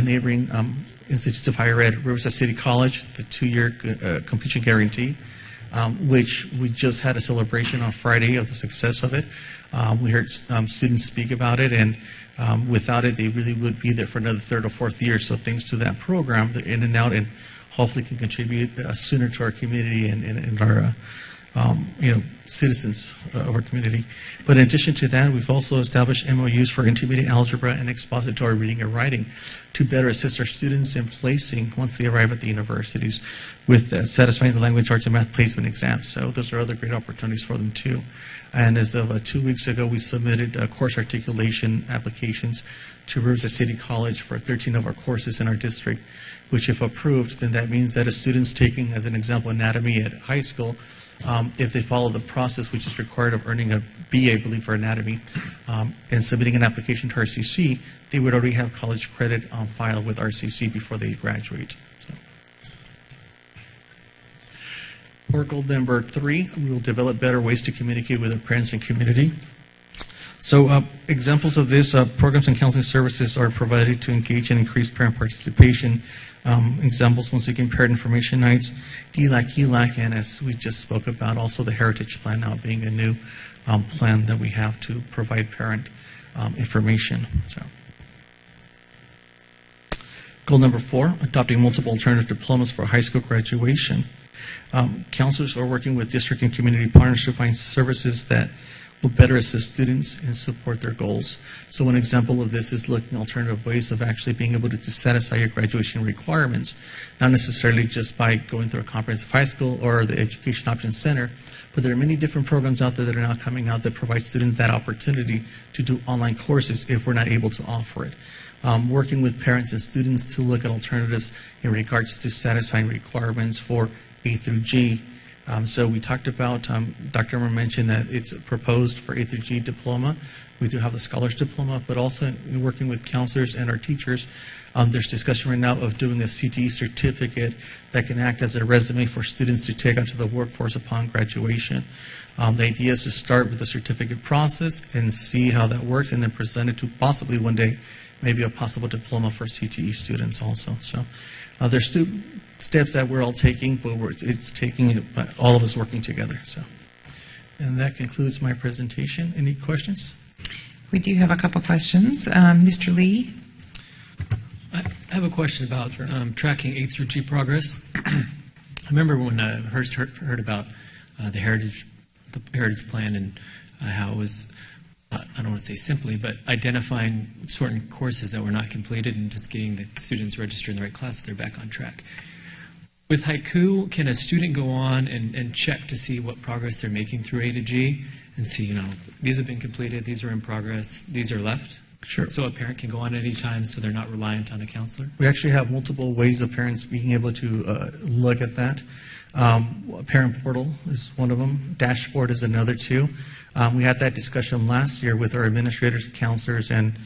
neighboring institutes of higher ed, Riverside City College, the 2-year completion guarantee, which we just had a celebration on Friday of the success of it. We heard students speak about it, and without it, they really would be there for another 3rd or 4th year. So thanks to that program, they're in and out, and hopefully can contribute sooner to our community and our citizens of our community. But in addition to that, we've also established MOUs for intermediate algebra and expository reading and writing to better assist our students in placing, once they arrive at the universities, with satisfying the language arts and math placement exams. So those are other great opportunities for them too. And as of 2 weeks ago, we submitted course articulation applications to Riverside City College for 13 of our courses in our district, which if approved, then that means that a student's taking, as an example, anatomy at high school, if they follow the process which is required of earning a BA, I believe, for anatomy, and submitting an application to RCC, they would already have college credit on file with RCC before they graduate. So. Or goal number 3, we will develop better ways to communicate with our parents and community. So examples of this, programs and counseling services are provided to engage and increase parent participation. Examples, once again, parent information nights, DLAC, ELAC, and as we just spoke about, also the Heritage Plan now being a new plan that we have to provide parent information. So, goal number 4, adopting multiple alternative diplomas for high school graduation. Counselors are working with district and community partners to find services that will better assist students and support their goals. So one example of this is looking at alternative ways of actually being able to satisfy your graduation requirements, not necessarily just by going through a comprehensive high school or the Education Options Center, but there are many different programs out there that are now coming out that provide students that opportunity to do online courses if we're not able to offer it. Working with parents and students to look at alternatives in regards to satisfying requirements for A through G. So we talked about, Dr. Emmer mentioned that it's proposed for A through G diploma. We do have the Scholars Diploma, but also in working with counselors and our teachers, there's discussion right now of doing a CTE certificate that can act as a resume for students to take onto the workforce upon graduation. The idea is to start with the certificate process and see how that works, and then present it to possibly one day maybe a possible diploma for CTE students also. So there's two steps that we're all taking, but it's taking it by all of us working together. So, and that concludes my presentation. Any questions? We do have a couple questions. Mr. Lee? I have a question about tracking A through G progress. I remember when I first heard about the Heritage Plan and how it was, I don't want to say simply, but identifying certain courses that were not completed and just getting the students registered in the right class so they're back on track. With Haiku, can a student go on and check to see what progress they're making through A to G and see, these have been completed, these are in progress, these are left? Sure. So a parent can go on at any time so they're not reliant on a counselor? We actually have multiple ways of parents being able to look at that. Parent portal is one of them. Dashboard is another two. We had that discussion last year with our administrators, counselors, and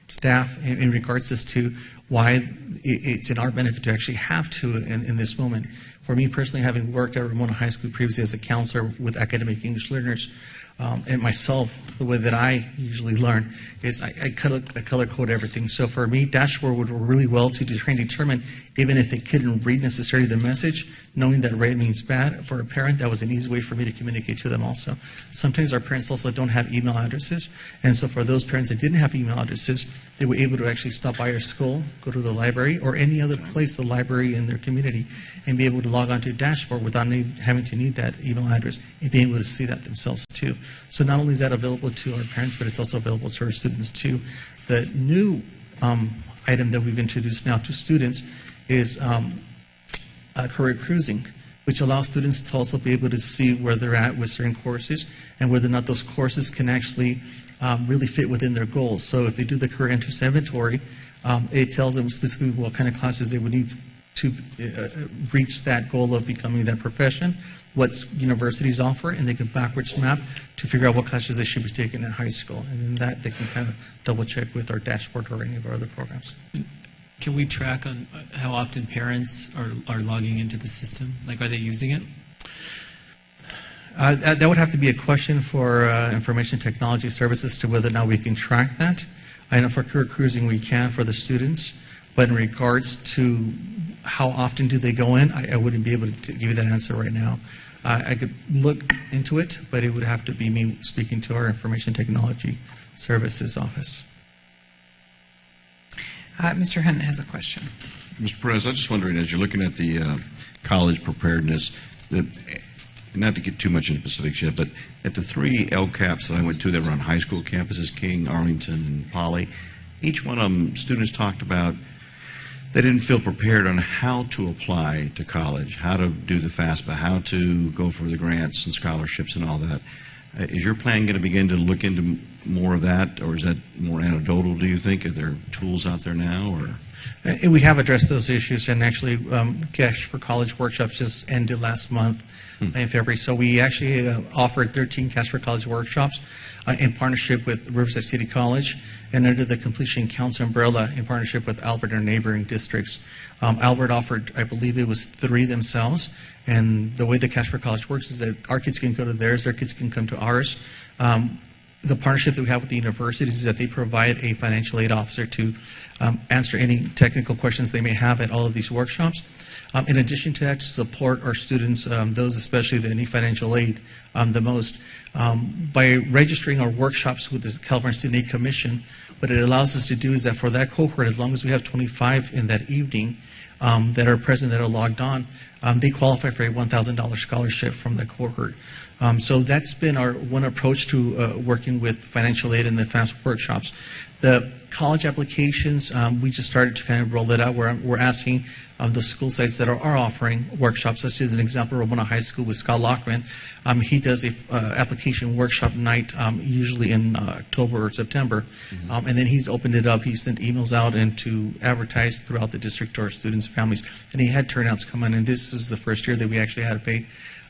staff in regards as to why it's in our benefit to actually have to in this moment. For me personally, having worked at Ramona High School previously as a counselor with academic English learners, and myself, the way that I usually learn is I color code everything. So for me, dashboard would work really well to try and determine, even if they couldn't read necessarily the message, knowing that red means bad. For a parent, that was an easy way for me to communicate to them also. Sometimes our parents also don't have email addresses, and so for those parents that didn't have email addresses, they were able to actually stop by our school, go to the library, or any other place, the library in their community, and be able to log onto a dashboard without having to need that email address and being able to see that themselves too. So not only is that available to our parents, but it's also available to our students too. The new item that we've introduced now to students is career cruising, which allows students to also be able to see where they're at with certain courses and whether or not those courses can actually really fit within their goals. So if they do the career interest inventory, it tells them specifically what kind of classes they would need to reach that goal of becoming that profession, what universities offer, and they can backwards map to figure out what classes they should be taking in high school. And then that they can kind of double check with our dashboard or any of our other programs. Can we track on how often parents are logging into the system? Like, are they using it? That would have to be a question for information technology services to whether or not we can track that. I know for career cruising we can for the students, but in regards to how often do they go in, I wouldn't be able to give you that answer right now. I could look into it, but it would have to be me speaking to our information technology services office. Mr. Hunt has a question. Mr. Perez, I was just wondering, as you're looking at the college preparedness, not to get too much into specifics yet, but at the 3 LCAPs that I went to that were on high school campuses, King, Arlington, and Poly, each one of them, students talked about they didn't feel prepared on how to apply to college, how to do the FAFSA, how to go for the grants and scholarships and all that. Is your plan going to begin to look into more of that, or is that more anecdotal, do you think? Are there tools out there now? Or? We have addressed those issues, and actually Cash for College workshops just ended last month in February. So we actually offered 13 Cash for College workshops in partnership with Riverside City College and under the Completion Council umbrella in partnership with Albert and neighboring districts. Albert offered, I believe it was 3 themselves, and the way the Cash for College works is that our kids can go to theirs, their kids can come to ours. The partnership that we have with the universities is that they provide a financial aid officer to answer any technical questions they may have at all of these workshops. In addition to that, to support our students, those especially that need financial aid the most, by registering our workshops with the California Student Aid Commission, what it allows us to do is that for that cohort, as long as we have 25 in that evening that are present, that are logged on, they qualify for a $1,000 scholarship from the cohort. So that's been our one approach to working with financial aid in the FAFSA workshops. The college applications, we just started to kind of roll it out. We're asking the school sites that are offering workshops, such as an example, Ramona High School with Scott Lockman. He does a application workshop night usually in October or September, and then he's opened it up. He sent emails out and to advertise throughout the district to our students and families, and he had turnouts come in, and this is the first year that we actually had to pay.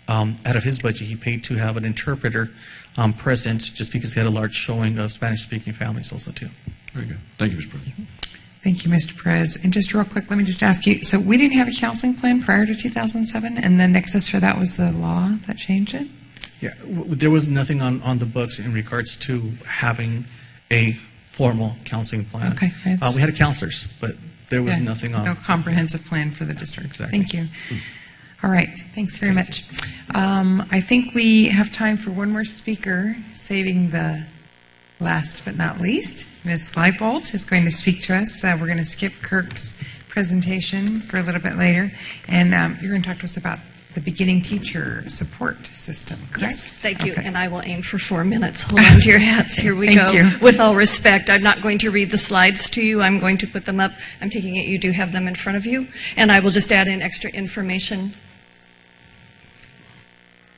Out of his budget, he paid to have an interpreter present just because he had a large showing of Spanish-speaking families also, too. Very good. Thank you, Mr. President. Thank you, Mr. Perez. And just real quick, let me just ask you, so we didn't have a counseling plan prior to 2007, and the nexus for that was the law that changed it? Yeah, there was nothing on the books in regards to having a formal counseling plan. Okay. We had counselors, but there was nothing on. No comprehensive plan for the district. Exactly. Thank you. All right. Thanks very much. I think we have time for one more speaker, saving the last but not least. Ms. Leibold is going to speak to us. We're going to skip Kirk's presentation for a little bit later, and you're going to talk to us about the beginning teacher support system, correct? Yes, thank you. Okay. And I will aim for 4 minutes. Hold on to your hats. Here we go. Thank you. With all respect, I'm not going to read the slides to you. I'm going to put them up. I'm taking it you do have them in front of you. And I will just add in extra information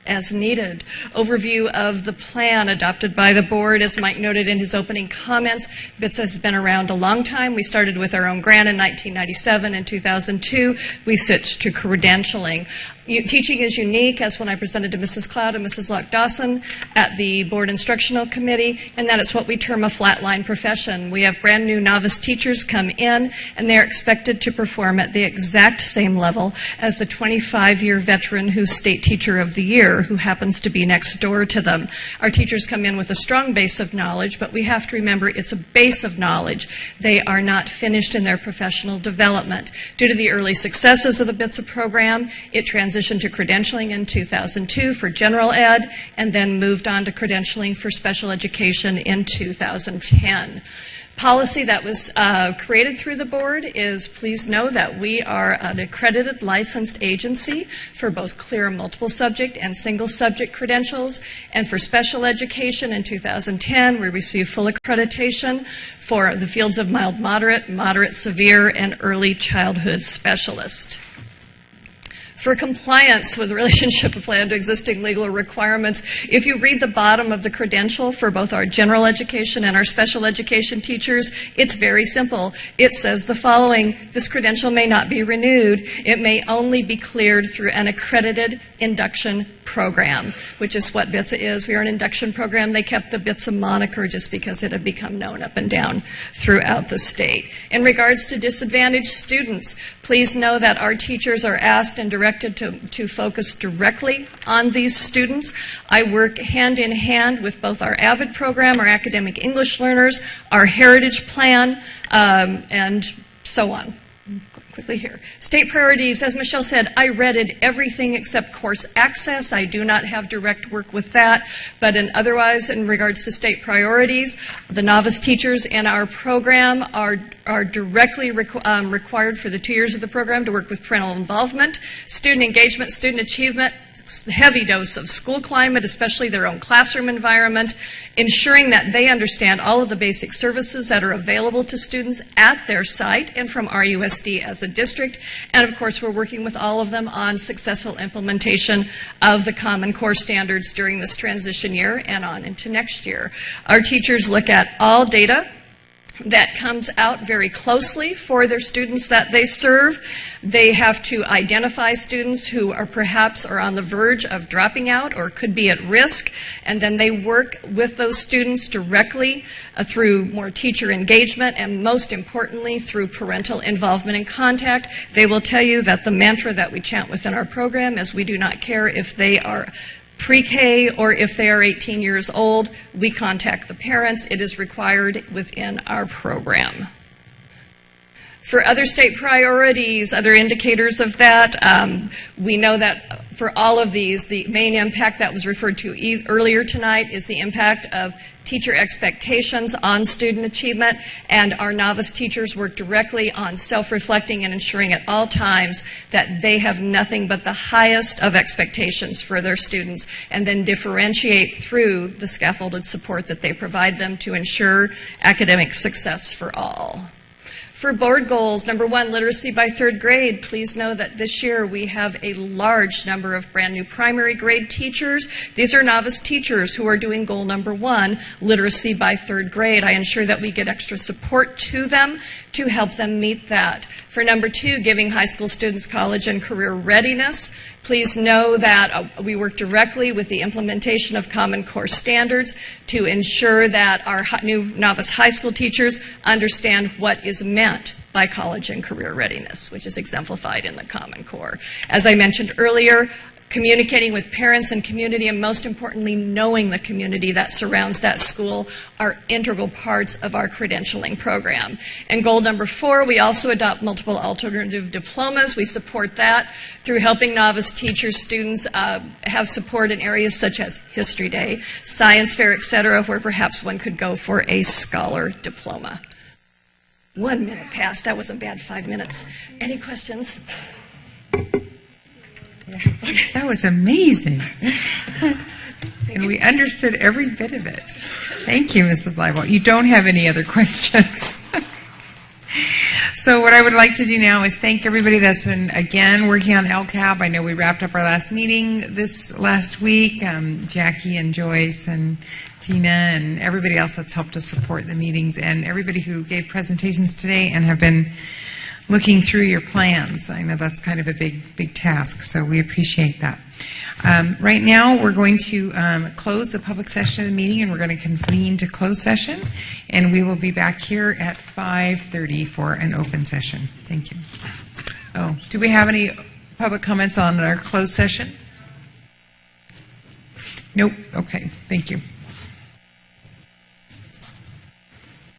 as needed. Overview of the plan adopted by the board. As Mike noted in his opening comments, BITS has been around a long time. We started with our own grant in 1997. In 2002, we switched to credentialing. Teaching is unique, as when I presented to Mrs. Cloud and Mrs. Locke-Dawson at the Board Instructional Committee, and that is what we term a flatline profession. We have brand new novice teachers come in, and they are expected to perform at the exact same level as the 25-year veteran who's State Teacher of the Year, who happens to be next door to them. Our teachers come in with a strong base of knowledge, but we have to remember it's a base of knowledge. They are not finished in their professional development. Due to the early successes of the BITSA program, it transitioned to credentialing in 2002 for general ed, and then moved on to credentialing for special education in 2010. Policy that was created through the board is, please know that we are an accredited licensed agency for both clear multiple subject and single subject credentials. And for special education in 2010, we received full accreditation for the fields of mild moderate, moderate severe, and early childhood specialist. For compliance with the relationship plan to existing legal requirements, if you read the bottom of the credential for both our general education and our special education teachers, it's very simple. It says the following: this credential may not be renewed. It may only be cleared through an accredited induction program, which is what BITSA is. We are an induction program. They kept the BITSA moniker just because it had become known up and down throughout the state. In regards to disadvantaged students, please know that our teachers are asked and directed to focus directly on these students. I work hand in hand with both our AVID program, our academic English learners, our Heritage Plan, and so on. Quickly here. State priorities, as Michelle said, I read everything except course access. I do not have direct work with that, but otherwise, in regards to state priorities, the novice teachers in our program are directly required for the 2 years of the program to work with parental involvement, student engagement, student achievement, heavy dose of school climate, especially their own classroom environment, ensuring that they understand all of the basic services that are available to students at their site and from RUSD as a district. And of course, we're working with all of them on successful implementation of the Common Core standards during this transition year and on into next year. Our teachers look at all data that comes out very closely for their students that they serve. They have to identify students who are perhaps on the verge of dropping out or could be at risk, and then they work with those students directly through more teacher engagement and, most importantly, through parental involvement and contact. They will tell you that the mantra that we chant within our program is we do not care if they are pre-K or if they are 18 years old, we contact the parents. It is required within our program. For other state priorities, other indicators of that, we know that for all of these, the main impact that was referred to earlier tonight is the impact of teacher expectations on student achievement, and our novice teachers work directly on self-reflecting and ensuring at all times that they have nothing but the highest of expectations for their students, and then differentiate through the scaffolded support that they provide them to ensure academic success for all. For board goals, number 1, literacy by 3rd grade. Please know that this year we have a large number of brand new primary grade teachers. These are novice teachers who are doing goal number 1, literacy by 3rd grade. I ensure that we get extra support to them to help them meet that. For number 2, giving high school students college and career readiness. Please know that we work directly with the implementation of Common Core standards to ensure that our new novice high school teachers understand what is meant by college and career readiness, which is exemplified in the Common Core. As I mentioned earlier, communicating with parents and community, and most importantly, knowing the community that surrounds that school are integral parts of our credentialing program. And goal number 4, we also adopt multiple alternative diplomas. We support that through helping novice teachers, students have support in areas such as History Day, Science Fair, etc., where perhaps one could go for a scholar diploma. 1 minute passed. That wasn't bad, 5 minutes. Any questions? That was amazing. And we understood every bit of it. Thank you, Mrs. Leibel. You don't have any other questions. So what I would like to do now is thank everybody that's been, again, working on LCAP. I know we wrapped up our last meeting this last week. Jackie and Joyce and Gina and everybody else that's helped us support the meetings, and everybody who gave presentations today and have been looking through your plans. I know that's kind of a big task, so we appreciate that. Right now, we're going to close the public session of the meeting, and we're going to convene to closed session, and we will be back here at 5:30 for an open session. Thank you. Oh, do we have any public comments on our closed session? Nope. Okay. Thank you.